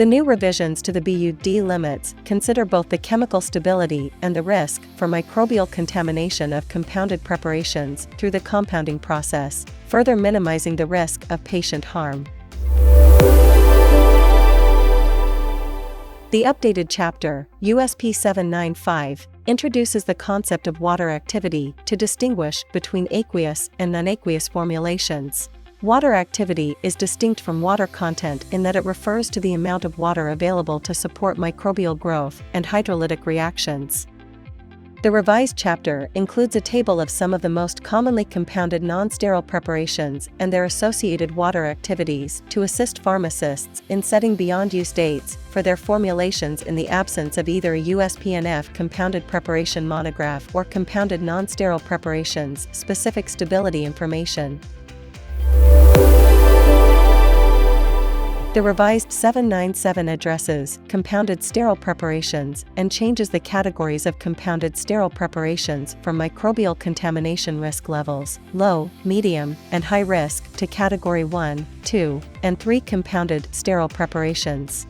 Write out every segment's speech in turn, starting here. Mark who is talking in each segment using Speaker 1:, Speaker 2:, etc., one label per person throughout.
Speaker 1: The new revisions to the BUD limits consider both the chemical stability and the risk for microbial contamination of compounded preparations through the compounding process, further minimizing the risk of patient harm. The updated chapter, USP 795, introduces the concept of water activity to distinguish between aqueous and non-aqueous formulations. Water activity is distinct from water content in that it refers to the amount of water available to support microbial growth and hydrolytic reactions. The revised chapter includes a table of some of the most commonly compounded non-sterile preparations and their associated water activities to assist pharmacists in setting beyond-use dates for their formulations in the absence of either a USP/NF compounded preparation monograph or compounded non-sterile preparations specific stability information. The revised 797 addresses compounded sterile preparations and changes the categories of compounded sterile preparations from microbial contamination risk levels, low, medium, and high risk to Category 1, 2, and 3 compounded sterile preparations.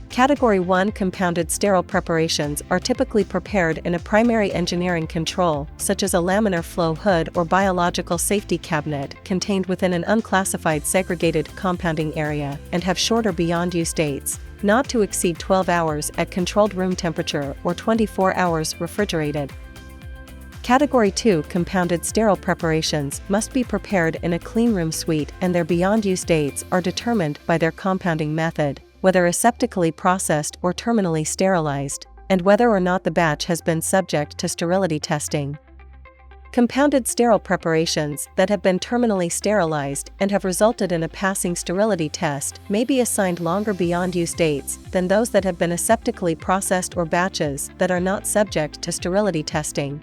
Speaker 1: Category 1 compounded sterile preparations are typically prepared in a primary engineering control, such as a laminar flow hood or biological safety cabinet contained within an unclassified segregated compounding area, and have shorter beyond-use dates, not to exceed 12 hours at controlled room temperature or 24 hours refrigerated. Category 2 compounded sterile preparations must be prepared in a cleanroom suite, and their beyond-use dates are determined by their compounding method, whether aseptically processed or terminally sterilized, and whether or not the batch has been subject to sterility testing. Compounded sterile preparations that have been terminally sterilized and have resulted in a passing sterility test may be assigned longer beyond-use dates than those that have been aseptically processed or batches that are not subject to sterility testing.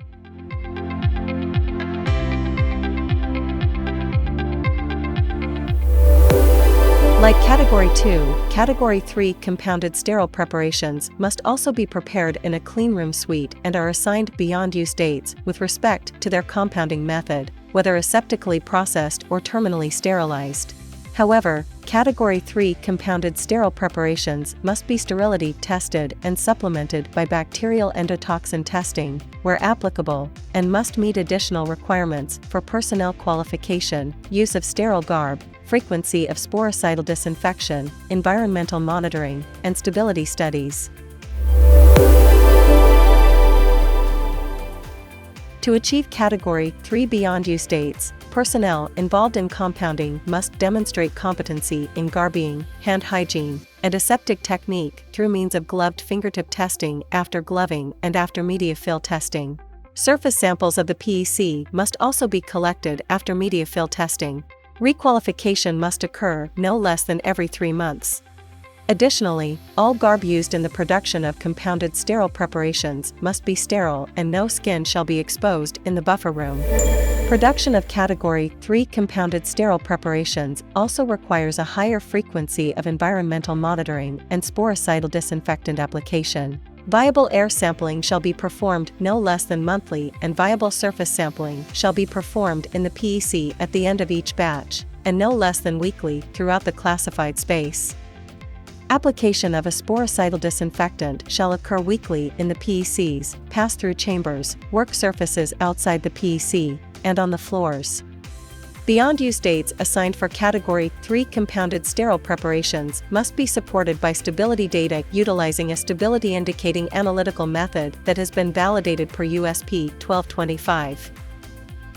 Speaker 1: Like Category 2, Category 3 compounded sterile preparations must also be prepared in a cleanroom suite and are assigned beyond-use dates with respect to their compounding method, whether aseptically processed or terminally sterilized. However, Category 3 compounded sterile preparations must be sterility tested and supplemented by bacterial endotoxin testing, where applicable, and must meet additional requirements for personnel qualification, use of sterile garb, frequency of sporicidal disinfection, environmental monitoring, and stability studies. To achieve Category 3 beyond-use dates, personnel involved in compounding must demonstrate competency in garbing, hand hygiene, and aseptic technique through means of gloved fingertip testing after gloving and after media fill testing. Surface samples of the PEC must also be collected after media fill testing. Requalification must occur no less than every 3 months. Additionally, all garb used in the production of compounded sterile preparations must be sterile and no skin shall be exposed in the buffer room. Production of Category 3 compounded sterile preparations also requires a higher frequency of environmental monitoring and sporicidal disinfectant application. Viable air sampling shall be performed no less than monthly, and viable surface sampling shall be performed in the PEC at the end of each batch, and no less than weekly throughout the classified space. Application of a sporicidal disinfectant shall occur weekly in the PECs, pass-through chambers, work surfaces outside the PEC, and on the floors. Beyond-use dates assigned for Category 3 compounded sterile preparations must be supported by stability data utilizing a stability indicating analytical method that has been validated per USP 1225.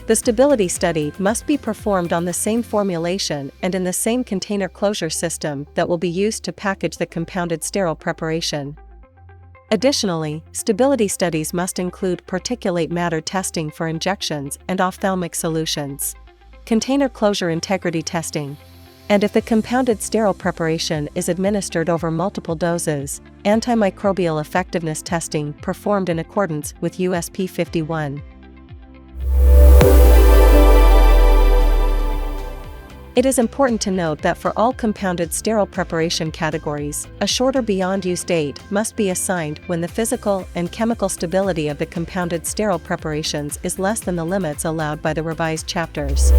Speaker 1: The stability study must be performed on the same formulation and in the same container closure system that will be used to package the compounded sterile preparation. Additionally, stability studies must include particulate matter testing for injections and ophthalmic solutions, container closure integrity testing, and if the compounded sterile preparation is administered over multiple doses, antimicrobial effectiveness testing performed in accordance with USP 51. It is important to note that for all compounded sterile preparation categories, a shorter beyond-use date must be assigned when the physical and chemical stability of the compounded sterile preparations is less than the limits allowed by the revised chapters.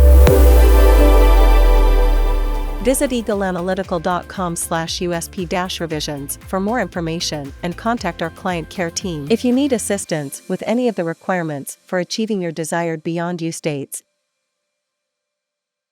Speaker 1: Visit eagleanalytical.com/USP-revisions for more information and contact our client care team if you need assistance with any of the requirements for achieving your desired beyond use dates.